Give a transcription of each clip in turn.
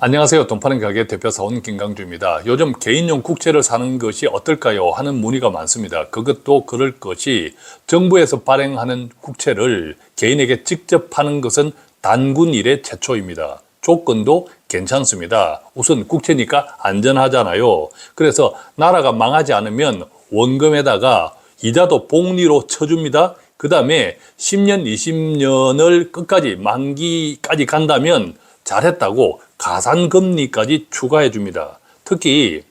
안녕하세요. 돈 파는 가게 대표사원 김강주입니다. 요즘 개인용 국채를 사는 것이 어떨까요? 하는 문의가 많습니다. 그것도 그럴 것이 정부에서 발행하는 국채를 개인에게 직접 파는 것은 단군 이래 최초입니다. 조건도 괜찮습니다. 우선 국채니까 안전하잖아요. 그래서 나라가 망하지 않으면 원금에다가 이자도 복리로 쳐줍니다. 그 다음에 10년, 20년을 끝까지 만기까지 간다면 잘했다고 가산금리까지 추가해 줍니다. 특히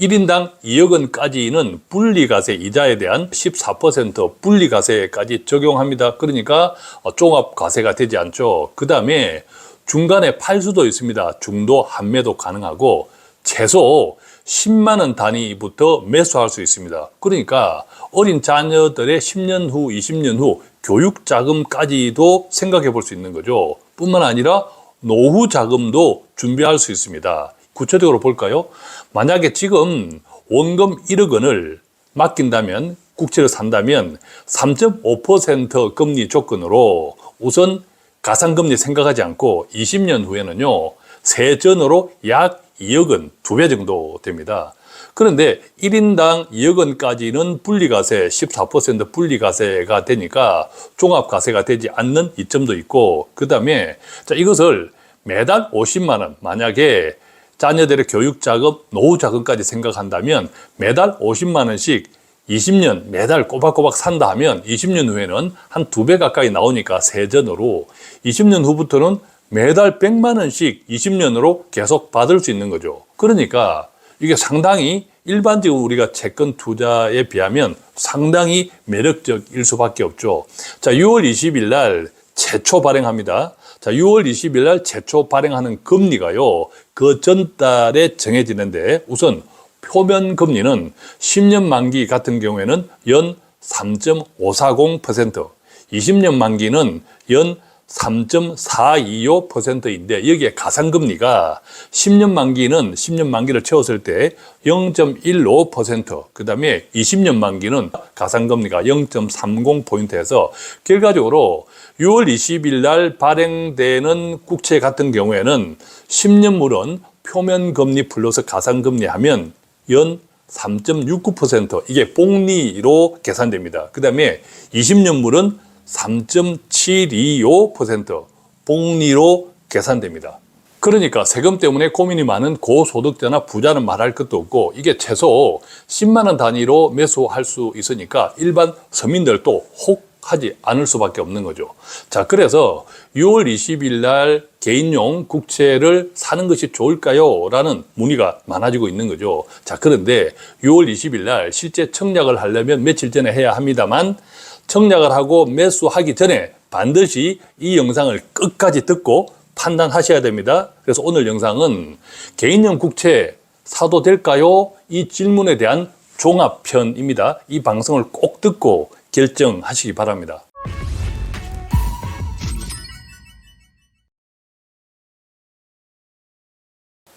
1인당 2억 원까지는 분리과세 이자에 대한 14% 분리과세까지 적용합니다. 그러니까 종합과세가 되지 않죠. 그 다음에 중간에 팔 수도 있습니다. 중도 환매도 가능하고 최소 10만 원 단위부터 매수할 수 있습니다. 그러니까 어린 자녀들의 10년 후, 20년 후 교육 자금까지도 생각해 볼 수 있는 거죠. 뿐만 아니라 노후 자금도 준비할 수 있습니다. 구체적으로 볼까요? 만약에 지금 원금 1억 원을 맡긴다면, 국채를 산다면 3.5% 금리 조건으로 우선 가산금리 생각하지 않고 20년 후에는요, 세전으로 약 2억 원, 2배 정도 됩니다. 그런데 1인당 2억 원까지는 분리과세, 14% 분리과세가 되니까 종합과세가 되지 않는 이점도 있고, 그 다음에 이것을 매달 50만 원, 만약에 자녀들의 교육자금, 노후자금까지 생각한다면 매달 50만 원씩 20년 매달 꼬박꼬박 산다 하면 20년 후에는 한 2배 가까이 나오니까 세전으로 20년 후부터는 매달 100만 원씩 20년으로 계속 받을 수 있는 거죠. 그러니까 이게 상당히 일반적으로 우리가 채권 투자에 비하면 상당히 매력적일 수밖에 없죠. 자, 6월 20일 날 최초 발행합니다. 자, 6월 20일 날 최초 발행하는 금리가요, 그 전달에 정해지는데, 우선 표면 금리는 10년 만기 같은 경우에는 연 3.540%, 20년 만기는 연 3.425%인데 여기에 가산금리가 10년 만기를 채웠을 때 0.15%, 그 다음에 20년 만기는 가산금리가 0.30포인트에서 결과적으로 6월 20일 날 발행되는 국채 같은 경우에는 10년물은 표면금리 플러스 가산금리 하면 연 3.69%, 이게 복리로 계산됩니다. 그 다음에 20년물은 3.725% 복리로 계산됩니다. 그러니까 세금 때문에 고민이 많은 고소득자나 부자는 말할 것도 없고, 이게 최소 10만 원 단위로 매수할 수 있으니까 일반 서민들도 혹 하지 않을 수밖에 없는 거죠. 자, 그래서 6월 20일 날 개인용 국채를 사는 것이 좋을까요? 라는 문의가 많아지고 있는 거죠. 자, 그런데 6월 20일 날 실제 청약을 하려면 며칠 전에 해야 합니다만, 청약을 하고 매수하기 전에 반드시 이 영상을 끝까지 듣고 판단하셔야 됩니다. 그래서 오늘 영상은 개인용 국채 사도 될까요? 이 질문에 대한 종합편입니다. 이 방송을 꼭 듣고 결정하시기 바랍니다.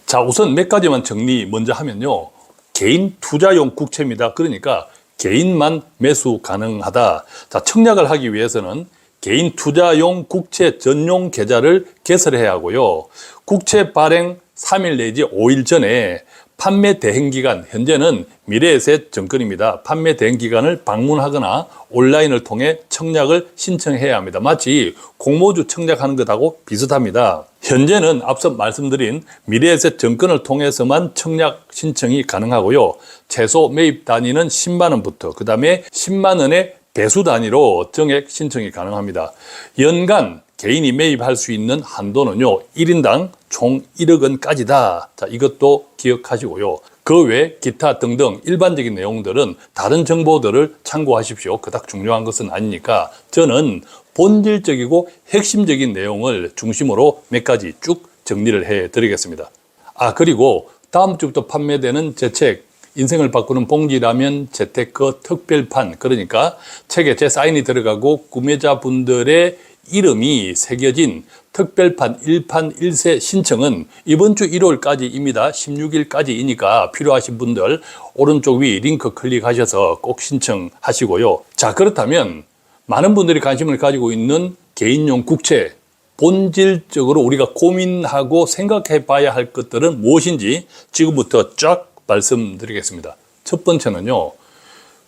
자, 우선 몇 가지만 정리 먼저 하면요, 개인 투자용 국채입니다. 그러니까 개인만 매수 가능하다. 자, 청약을 하기 위해서는 개인 투자용 국채 전용 계좌를 개설해야 하고요, 국채 발행 3일 내지 5일 전에 판매 대행 기간, 현재는 미래에셋 증권입니다. 판매 대행 기간을 방문하거나 온라인을 통해 청약을 신청해야 합니다. 마치 공모주 청약하는 것하고 비슷합니다. 현재는 앞서 말씀드린 미래에셋 증권을 통해서만 청약 신청이 가능하고요, 최소 매입 단위는 10만 원부터, 그 다음에 10만 원의 배수 단위로 정액 신청이 가능합니다. 연간 개인이 매입할 수 있는 한도는요, 1인당 총 1억 원까지다. 자, 이것도 기억하시고요. 그 외 기타 등등 일반적인 내용들은 다른 정보들을 참고하십시오. 그닥 중요한 것은 아니니까 저는 본질적이고 핵심적인 내용을 중심으로 몇 가지 쭉 정리를 해 드리겠습니다. 아, 그리고 다음 주부터 판매되는 제 책 인생을 바꾸는 봉지라면 재테크 특별판, 그러니까 책에 제 사인이 들어가고 구매자분들의 이름이 새겨진 특별판 1판 1세 신청은 이번 주 1월까지입니다. 16일까지이니까 필요하신 분들 오른쪽 위 링크 클릭하셔서 꼭 신청하시고요. 자, 그렇다면 많은 분들이 관심을 가지고 있는 개인용 국채, 본질적으로 우리가 고민하고 생각해 봐야 할 것들은 무엇인지 지금부터 쫙 말씀드리겠습니다. 첫 번째는요.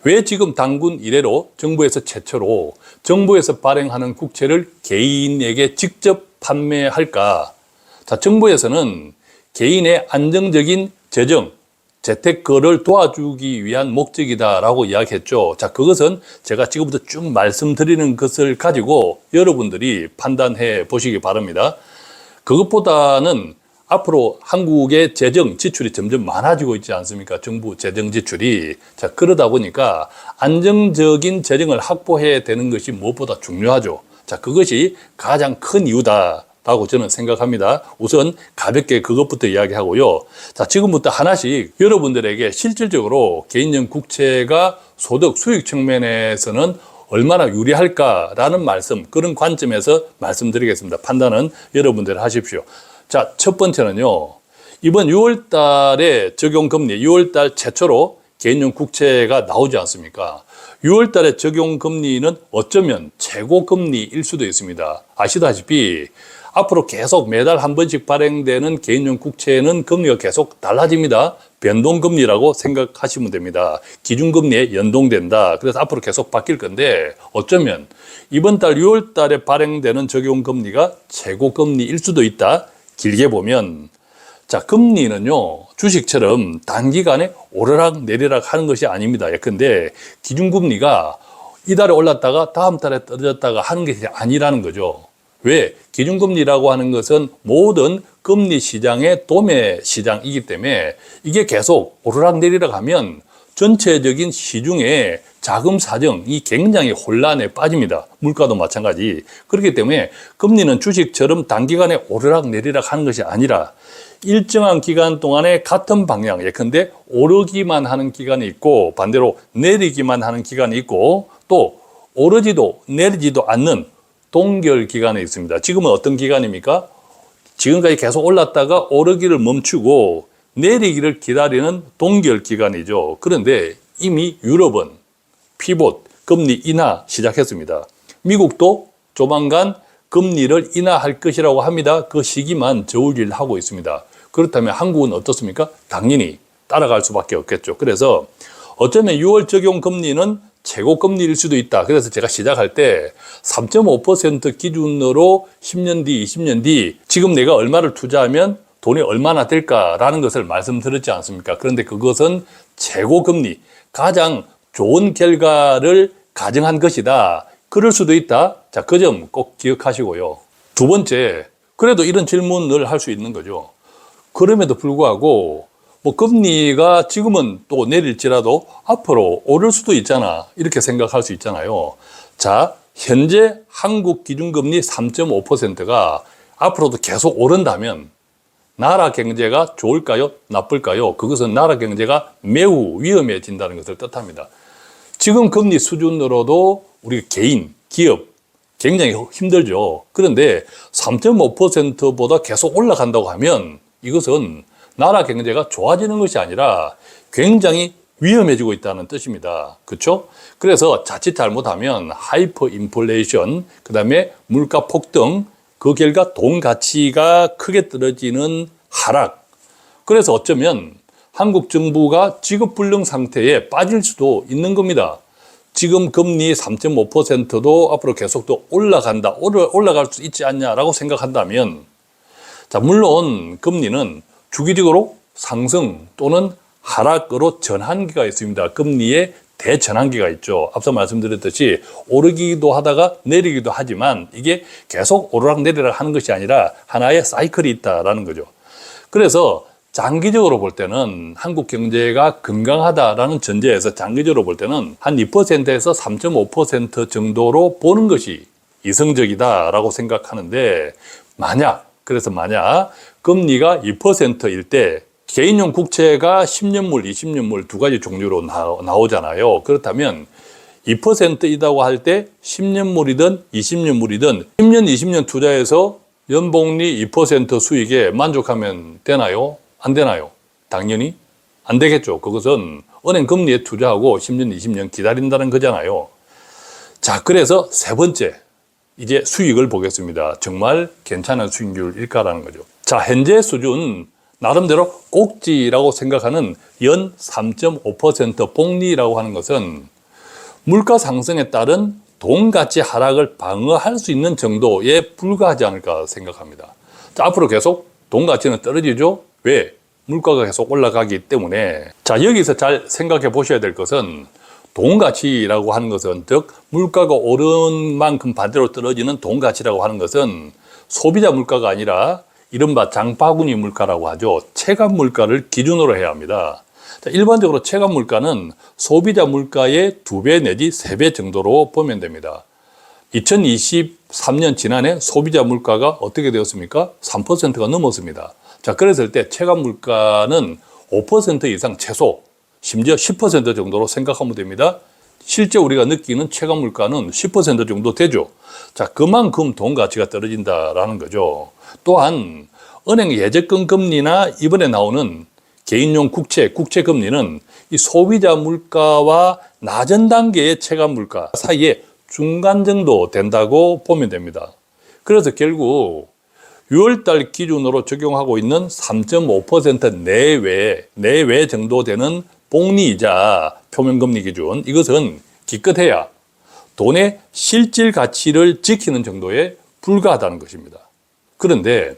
왜 지금 당군 이래로 정부에서 최초로 정부에서 발행하는 국채를 개인에게 직접 판매할까? 자, 정부에서는 개인의 안정적인 재정, 재테크를 도와주기 위한 목적이다라고 이야기했죠. 자, 그것은 제가 지금부터 쭉 말씀드리는 것을 가지고 여러분들이 판단해 보시기 바랍니다. 그것보다는 앞으로 한국의 재정 지출이 점점 많아지고 있지 않습니까? 정부 재정 지출이. 자, 그러다 보니까 안정적인 재정을 확보해야 되는 것이 무엇보다 중요하죠. 자, 그것이 가장 큰 이유다라고 저는 생각합니다. 우선 가볍게 그것부터 이야기하고요. 자, 지금부터 하나씩 여러분들에게 실질적으로 개인용 국채가 소득, 수익 측면에서는 얼마나 유리할까라는 말씀, 그런 관점에서 말씀드리겠습니다. 판단은 여러분들 하십시오. 자, 첫 번째는요. 이번 6월 달에 적용 금리, 6월 달 최초로 개인용 국채가 나오지 않습니까? 6월 달에 적용 금리는 어쩌면 최고 금리일 수도 있습니다. 아시다시피 앞으로 계속 매달 한 번씩 발행되는 개인용 국채는 금리가 계속 달라집니다. 변동금리라고 생각하시면 됩니다. 기준금리에 연동된다. 그래서 앞으로 계속 바뀔 건데 어쩌면 이번 달 6월 달에 발행되는 적용금리가 최고금리일 수도 있다. 길게 보면 자, 금리는요 주식처럼 단기간에 오르락 내리락 하는 것이 아닙니다. 예컨대 기준금리가 이달에 올랐다가 다음 달에 떨어졌다가 하는 것이 아니라는 거죠. 왜? 기준금리라고 하는 것은 모든 금리 시장의 도매 시장이기 때문에 이게 계속 오르락 내리락 하면 전체적인 시중의 자금 사정이 굉장히 혼란에 빠집니다. 물가도 마찬가지. 그렇기 때문에 금리는 주식처럼 단기간에 오르락 내리락 하는 것이 아니라 일정한 기간 동안에 같은 방향, 예컨대 오르기만 하는 기간이 있고 반대로 내리기만 하는 기간이 있고 또 오르지도 내리지도 않는 동결 기간이 있습니다. 지금은 어떤 기간입니까? 지금까지 계속 올랐다가 오르기를 멈추고 내리기를 기다리는 동결 기간이죠. 그런데 이미 유럽은 피봇, 금리 인하 시작했습니다. 미국도 조만간 금리를 인하할 것이라고 합니다. 그 시기만 저울질하고 있습니다. 그렇다면 한국은 어떻습니까? 당연히 따라갈 수밖에 없겠죠. 그래서 어쩌면 6월 적용 금리는 최고 금리일 수도 있다. 그래서 제가 시작할 때 3.5% 기준으로 10년 뒤, 20년 뒤 지금 내가 얼마를 투자하면 돈이 얼마나 될까라는 것을 말씀드렸지 않습니까? 그런데 그것은 최고 금리, 가장 좋은 결과를 가정한 것이다. 그럴 수도 있다. 자, 그 점 꼭 기억하시고요. 두 번째, 그래도 이런 질문을 할 수 있는 거죠. 그럼에도 불구하고 뭐 금리가 지금은 또 내릴지라도 앞으로 오를 수도 있잖아. 이렇게 생각할 수 있잖아요. 자, 현재 한국 기준금리 3.5%가 앞으로도 계속 오른다면 나라 경제가 좋을까요? 나쁠까요? 그것은 나라 경제가 매우 위험해진다는 것을 뜻합니다. 지금 금리 수준으로도 우리 개인, 기업 굉장히 힘들죠. 그런데 3.5%보다 계속 올라간다고 하면 이것은 나라 경제가 좋아지는 것이 아니라 굉장히 위험해지고 있다는 뜻입니다. 그렇죠? 그래서 자칫 잘못하면 하이퍼 인플레이션, 그다음에 물가 폭등, 그 결과 돈 가치가 크게 떨어지는 하락. 그래서 어쩌면 한국 정부가 지급불능 상태에 빠질 수도 있는 겁니다. 지금 금리 3.5%도 앞으로 계속 또 올라간다, 올라갈 수 있지 않냐라고 생각한다면, 자, 물론 금리는 주기적으로 상승 또는 하락으로 전환기가 있습니다. 금리의 대전환기가 있죠. 앞서 말씀드렸듯이 오르기도 하다가 내리기도 하지만 이게 계속 오르락 내리락 하는 것이 아니라 하나의 사이클이 있다라는 거죠. 그래서 장기적으로 볼 때는 한국 경제가 건강하다라는 전제에서 장기적으로 볼 때는 한 2%에서 3.5% 정도로 보는 것이 이성적이다라고 생각하는데 만약 금리가 2%일 때 개인용 국채가 10년물, 20년물 두 가지 종류로 나오잖아요. 그렇다면 2%이라고 할 때 10년물이든 20년물이든 10년, 20년 투자해서 연복리 2% 수익에 만족하면 되나요? 안 되나요? 당연히 안 되겠죠. 그것은 은행 금리에 투자하고 10년, 20년 기다린다는 거잖아요. 자, 그래서 세 번째, 이제 수익을 보겠습니다. 정말 괜찮은 수익률일까라는 거죠. 자, 현재 수준 나름대로 꼭지라고 생각하는 연 3.5% 복리라고 하는 것은 물가 상승에 따른 돈 가치 하락을 방어할 수 있는 정도에 불과하지 않을까 생각합니다. 자, 앞으로 계속 돈 가치는 떨어지죠? 왜? 물가가 계속 올라가기 때문에. 자, 여기서 잘 생각해 보셔야 될 것은 돈 가치라고 하는 것은, 즉 물가가 오른 만큼 반대로 떨어지는 돈 가치라고 하는 것은 소비자 물가가 아니라 이른바 장바구니 물가라고 하죠. 체감 물가를 기준으로 해야 합니다. 자, 일반적으로 체감 물가는 소비자 물가의 2배 내지 3배 정도로 보면 됩니다. 2023년 지난해 소비자 물가가 어떻게 되었습니까? 3%가 넘었습니다. 자, 그랬을 때 체감 물가는 5% 이상 최소, 심지어 10% 정도로 생각하면 됩니다. 실제 우리가 느끼는 체감 물가는 10% 정도 되죠. 자, 그만큼 돈 가치가 떨어진다라는 거죠. 또한 은행 예적금 금리나 이번에 나오는 개인용 국채 금리는 이 소비자 물가와 낮은 단계의 체감 물가 사이에 중간 정도 된다고 보면 됩니다. 그래서 결국 6월달 기준으로 적용하고 있는 3.5% 내외 정도 되는 복리이자 표면금리 기준, 이것은 기껏해야 돈의 실질 가치를 지키는 정도에 불과하다는 것입니다. 그런데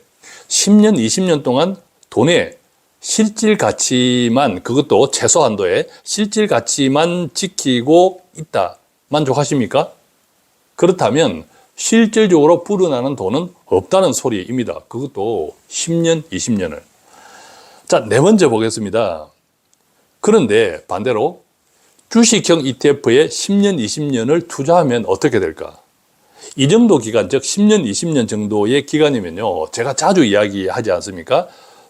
10년, 20년 동안 돈의 실질 가치만, 그것도 최소한도의 실질 가치만 지키고 있다. 만족하십니까? 그렇다면 실질적으로 불어나는 돈은 없다는 소리입니다. 그것도 10년, 20년을. 자, 네 번째 보겠습니다. 그런데 반대로 주식형 ETF에 10년, 20년을 투자하면 어떻게 될까? 이 정도 기간, 즉 10년, 20년 정도의 기간이면요, 제가 자주 이야기하지 않습니까?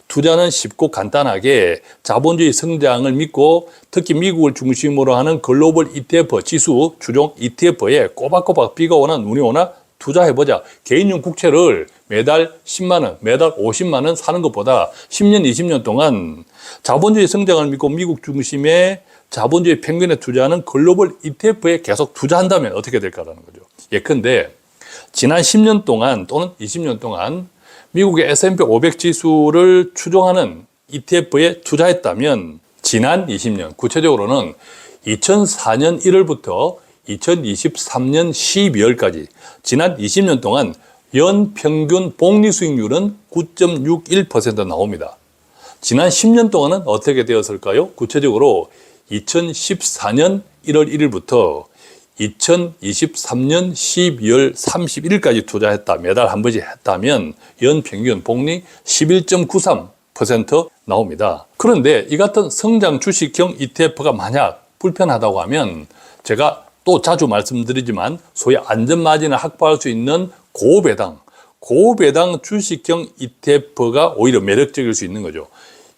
투자는 쉽고 간단하게 자본주의 성장을 믿고 특히 미국을 중심으로 하는 글로벌 ETF 지수 추종 ETF에 꼬박꼬박 비가 오나 눈이 오나 투자해보자. 개인용 국채를 매달 10만 원, 매달 50만 원 사는 것보다 10년, 20년 동안 자본주의 성장을 믿고 미국 중심의 자본주의 평균에 투자하는 글로벌 ETF에 계속 투자한다면 어떻게 될까라는 거죠. 예컨대 지난 10년 동안 또는 20년 동안 미국의 S&P 500 지수를 추종하는 ETF에 투자했다면 지난 20년, 구체적으로는 2004년 1월부터 2023년 12월까지 지난 20년 동안 연평균 복리 수익률은 9.61% 나옵니다. 지난 10년 동안은 어떻게 되었을까요? 구체적으로 2014년 1월 1일부터 2023년 12월 31일까지 투자했다. 매달 한 번씩 했다면 연평균 복리 11.93% 나옵니다. 그런데 이 같은 성장 주식형 ETF가 만약 불편하다고 하면 제가 또 자주 말씀드리지만 소위 안전마진을 확보할 수 있는 고배당 주식형 ETF가 오히려 매력적일 수 있는 거죠.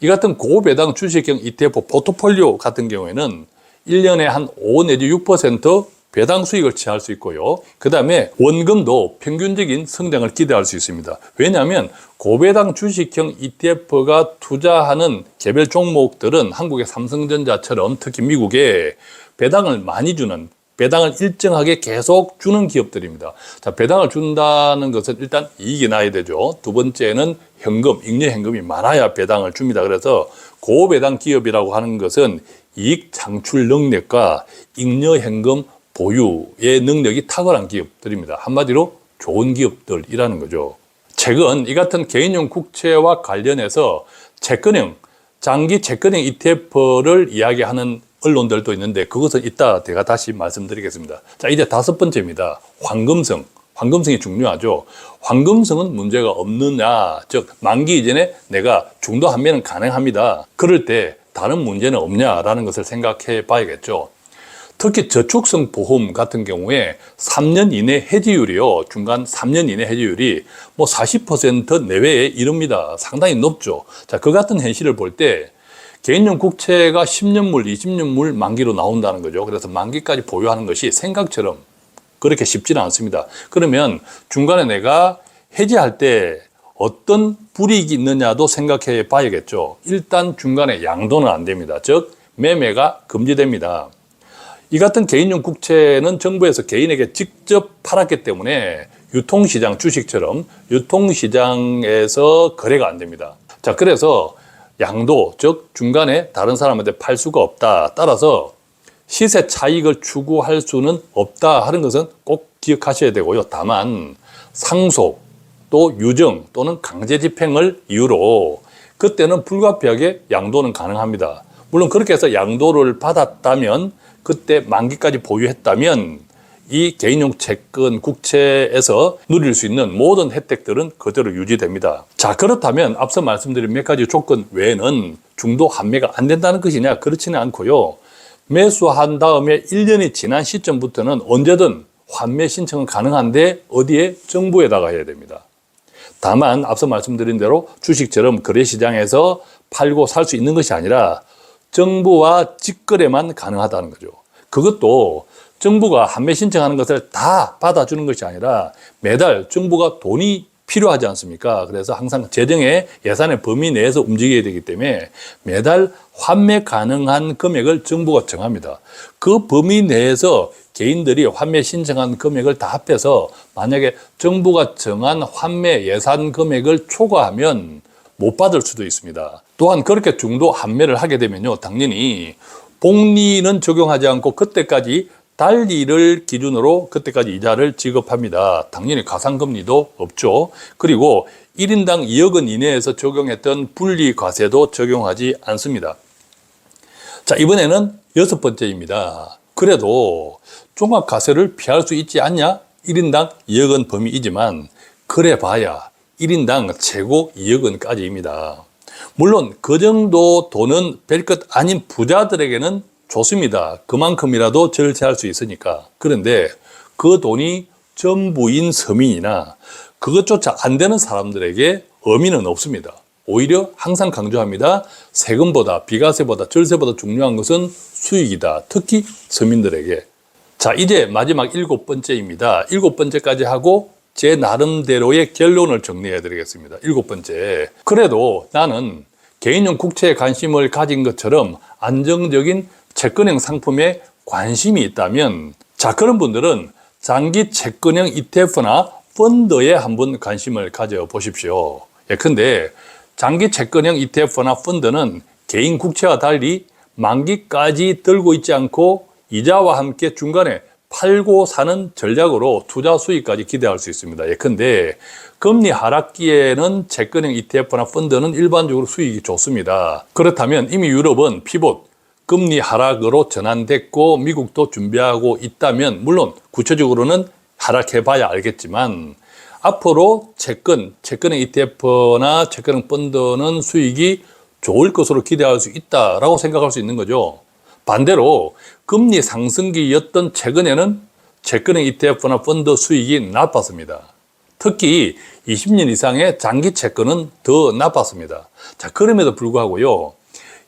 이 같은 고배당 주식형 ETF 포트폴리오 같은 경우에는 1년에 한 5 내지 6% 배당 수익을 취할 수 있고요. 그 다음에 원금도 평균적인 성장을 기대할 수 있습니다. 왜냐하면 고배당 주식형 ETF가 투자하는 개별 종목들은 한국의 삼성전자처럼 특히 미국에 배당을 많이 주는, 배당을 일정하게 계속 주는 기업들입니다. 자, 배당을 준다는 것은 일단 이익이 나야 되죠. 두 번째는 현금, 잉여 현금이 많아야 배당을 줍니다. 그래서 고배당 기업이라고 하는 것은 이익 창출 능력과 잉여 현금 보유의 능력이 탁월한 기업들입니다. 한마디로 좋은 기업들이라는 거죠. 최근 이 같은 개인용 국채와 관련해서 채권형, 장기 채권형 ETF를 이야기하는 언론들도 있는데 그것은 이따 제가 다시 말씀드리겠습니다. 자, 이제 다섯 번째입니다. 황금성. 황금성이 중요하죠. 황금성은 문제가 없느냐, 즉 만기 이전에 내가 중도 환매는 가능합니다. 그럴 때 다른 문제는 없냐라는 것을 생각해 봐야겠죠. 특히 저축성 보험 같은 경우에 3년 이내 해지율이요. 중간 3년 이내 해지율이 뭐 40% 내외에 이릅니다. 상당히 높죠. 자, 그 같은 현실을 볼 때 개인용 국채가 10년물, 20년물 만기로 나온다는 거죠. 그래서 만기까지 보유하는 것이 생각처럼 그렇게 쉽지는 않습니다. 그러면 중간에 내가 해지할 때 어떤 불이익이 있느냐도 생각해 봐야겠죠. 일단 중간에 양도는 안 됩니다. 즉 매매가 금지됩니다. 이 같은 개인용 국채는 정부에서 개인에게 직접 팔았기 때문에 유통시장 주식처럼 유통시장에서 거래가 안 됩니다. 자, 그래서 양도, 즉 중간에 다른 사람한테 팔 수가 없다. 따라서 시세 차익을 추구할 수는 없다 하는 것은 꼭 기억하셔야 되고요. 다만 상속, 또 유정 또는 강제 집행을 이유로 그때는 불가피하게 양도는 가능합니다. 물론 그렇게 해서 양도를 받았다면, 그때 만기까지 보유했다면 이 개인용 채권 국채에서 누릴 수 있는 모든 혜택들은 그대로 유지됩니다. 자, 그렇다면 앞서 말씀드린 몇 가지 조건 외에는 중도 환매가 안 된다는 것이냐? 그렇지는 않고요. 매수한 다음에 1년이 지난 시점부터는 언제든 환매 신청은 가능한데 어디에? 정부에다가 해야 됩니다. 다만 앞서 말씀드린 대로 주식처럼 거래시장에서 팔고 살 수 있는 것이 아니라 정부와 직거래만 가능하다는 거죠. 그것도 정부가 환매 신청하는 것을 다 받아주는 것이 아니라 매달 정부가 돈이 필요하지 않습니까? 그래서 항상 재정의 예산의 범위 내에서 움직여야 되기 때문에 매달 환매 가능한 금액을 정부가 정합니다. 그 범위 내에서 개인들이 환매 신청한 금액을 다 합해서 만약에 정부가 정한 환매 예산 금액을 초과하면 못 받을 수도 있습니다. 또한 그렇게 중도 환매를 하게 되면요, 당연히 복리는 적용하지 않고 그때까지 달리를 기준으로 그때까지 이자를 지급합니다. 당연히 가상금리도 없죠. 그리고 1인당 2억 원 이내에서 적용했던 분리과세도 적용하지 않습니다. 자, 이번에는 6번째입니다. 그래도 종합과세를 피할 수 있지 않냐? 1인당 2억 원 범위이지만 그래 봐야 1인당 최고 2억 원까지입니다. 물론 그 정도 돈은 별것 아닌 부자들에게는 좋습니다. 그만큼이라도 절세할 수 있으니까. 그런데 그 돈이 전부인 서민이나 그것조차 안 되는 사람들에게 의미는 없습니다. 오히려 항상 강조합니다. 세금보다, 비과세보다, 절세보다 중요한 것은 수익이다. 특히 서민들에게. 자, 이제 마지막 7번째입니다. 7번째까지 하고 제 나름대로의 결론을 정리해 드리겠습니다. 7번째. 그래도 나는 개인용 국채에 관심을 가진 것처럼 안정적인 채권형 상품에 관심이 있다면, 자, 그런 분들은 장기 채권형 ETF나 펀드에 한번 관심을 가져 보십시오. 예컨대 장기 채권형 ETF나 펀드는 개인 국채와 달리 만기까지 들고 있지 않고 이자와 함께 중간에 팔고 사는 전략으로 투자 수익까지 기대할 수 있습니다. 예컨대 금리 하락기에는 채권형 ETF나 펀드는 일반적으로 수익이 좋습니다. 그렇다면 이미 유럽은 피봇, 금리 하락으로 전환됐고 미국도 준비하고 있다면, 물론 구체적으로는 하락해봐야 알겠지만 앞으로 채권형 ETF나 채권형 펀드는 수익이 좋을 것으로 기대할 수 있다라고 생각할 수 있는 거죠. 반대로 금리 상승기였던 최근에는 채권형 ETF나 펀드 수익이 나빴습니다. 특히 20년 이상의 장기 채권은 더 나빴습니다. 자, 그럼에도 불구하고요,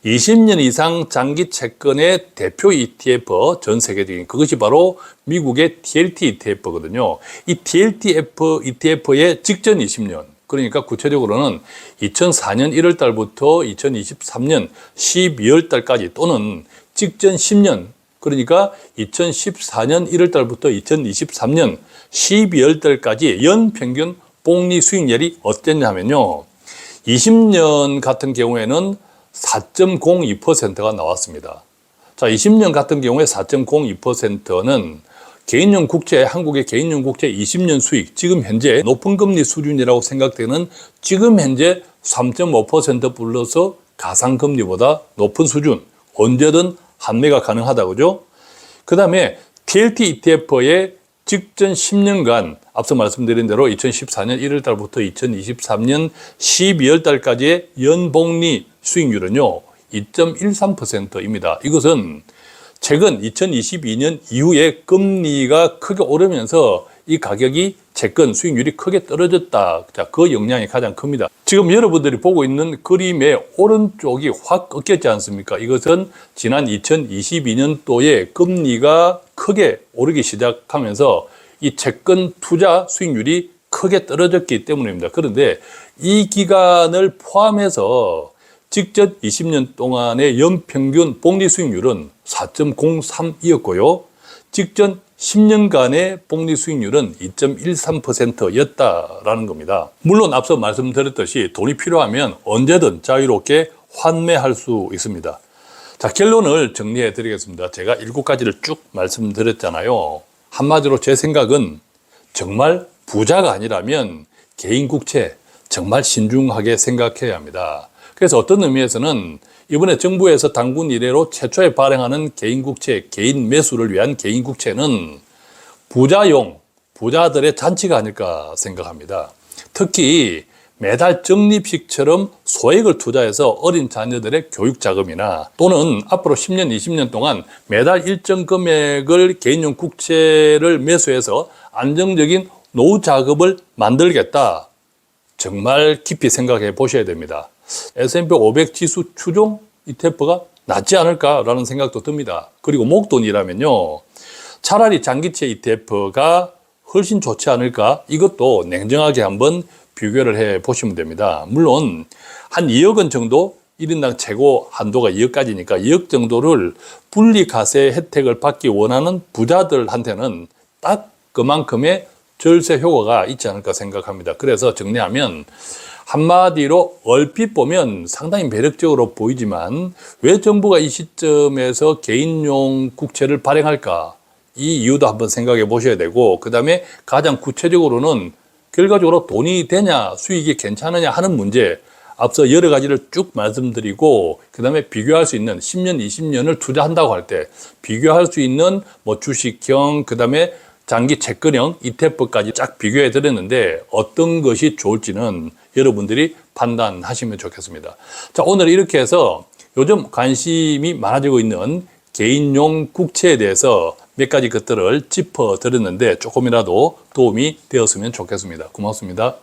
20년 이상 장기 채권의 대표 ETF, 전 세계적인 그것이 바로 미국의 TLT ETF거든요. 이 TLT ETF의 직전 20년, 그러니까 구체적으로는 2004년 1월 달부터 2023년 12월 달까지 또는 직전 10년, 그러니까 2014년 1월 달부터 2023년 12월 달까지 연평균 복리 수익률이 어땠냐면요, 20년 같은 경우에는 4.02%가 나왔습니다. 자, 20년 같은 경우에 4.02%는 개인용 국채, 한국의 개인용 국채 20년 수익, 지금 현재 높은 금리 수준이라고 생각되는 지금 현재 3.5% 플러스 가상금리보다 높은 수준, 언제든 환매가 가능하다, 그죠? 그 다음에 TLT ETF의 직전 10년간 앞서 말씀드린 대로 2014년 1월 달부터 2023년 12월 달까지의 연복리 수익률은요 2.13%입니다. 이것은 최근 2022년 이후에 금리가 크게 오르면서 이 가격이 채권 수익률이 크게 떨어졌다. 자, 그 영향이 가장 큽니다. 지금 여러분들이 보고 있는 그림의 오른쪽이 확 꺾였지 않습니까? 이것은 지난 2022년도에 금리가 크게 오르기 시작하면서 이 채권 투자 수익률이 크게 떨어졌기 때문입니다. 그런데 이 기간을 포함해서 직전 20년 동안의 연평균 복리 수익률은 4.03이었고요. 직전 10년간의 복리 수익률은 2.13%였다라는 겁니다. 물론 앞서 말씀드렸듯이 돈이 필요하면 언제든 자유롭게 환매할 수 있습니다. 자, 결론을 정리해 드리겠습니다. 제가 7가지를 쭉 말씀드렸잖아요. 한마디로 제 생각은 정말 부자가 아니라면 개인 국채 정말 신중하게 생각해야 합니다. 그래서 어떤 의미에서는 이번에 정부에서 당군 이래로 최초에 발행하는 개인 국채, 개인 매수를 위한 개인 국채는 부자용, 부자들의 잔치가 아닐까 생각합니다. 특히 매달 적립식처럼 소액을 투자해서 어린 자녀들의 교육 자금이나 또는 앞으로 10년, 20년 동안 매달 일정 금액을 개인용 국채를 매수해서 안정적인 노후 자금을 만들겠다. 정말 깊이 생각해 보셔야 됩니다. S&P 500 지수 추종 ETF가 낫지 않을까라는 생각도 듭니다. 그리고 목돈이라면요. 차라리 장기채 ETF가 훨씬 좋지 않을까? 이것도 냉정하게 한번 비교를 해 보시면 됩니다. 물론 한 2억 원 정도 1인당 최고 한도가 2억까지니까 2억 정도를 분리과세 혜택을 받기 원하는 부자들한테는 딱 그만큼의 절세 효과가 있지 않을까 생각합니다. 그래서 정리하면 한마디로 얼핏 보면 상당히 매력적으로 보이지만 왜 정부가 이 시점에서 개인용 국채를 발행할까? 이 이유도 한번 생각해 보셔야 되고, 그 다음에 가장 구체적으로는 결과적으로 돈이 되냐, 수익이 괜찮으냐 하는 문제, 앞서 여러 가지를 쭉 말씀드리고, 그 다음에 비교할 수 있는 10년, 20년을 투자한다고 할 때 비교할 수 있는 뭐 주식형, 그 다음에 장기 채권형 ETF까지 쫙 비교해 드렸는데 어떤 것이 좋을지는 여러분들이 판단하시면 좋겠습니다. 자, 오늘 이렇게 해서 요즘 관심이 많아지고 있는 개인용 국채에 대해서 몇 가지 것들을 짚어 드렸는데 조금이라도 도움이 되었으면 좋겠습니다. 고맙습니다.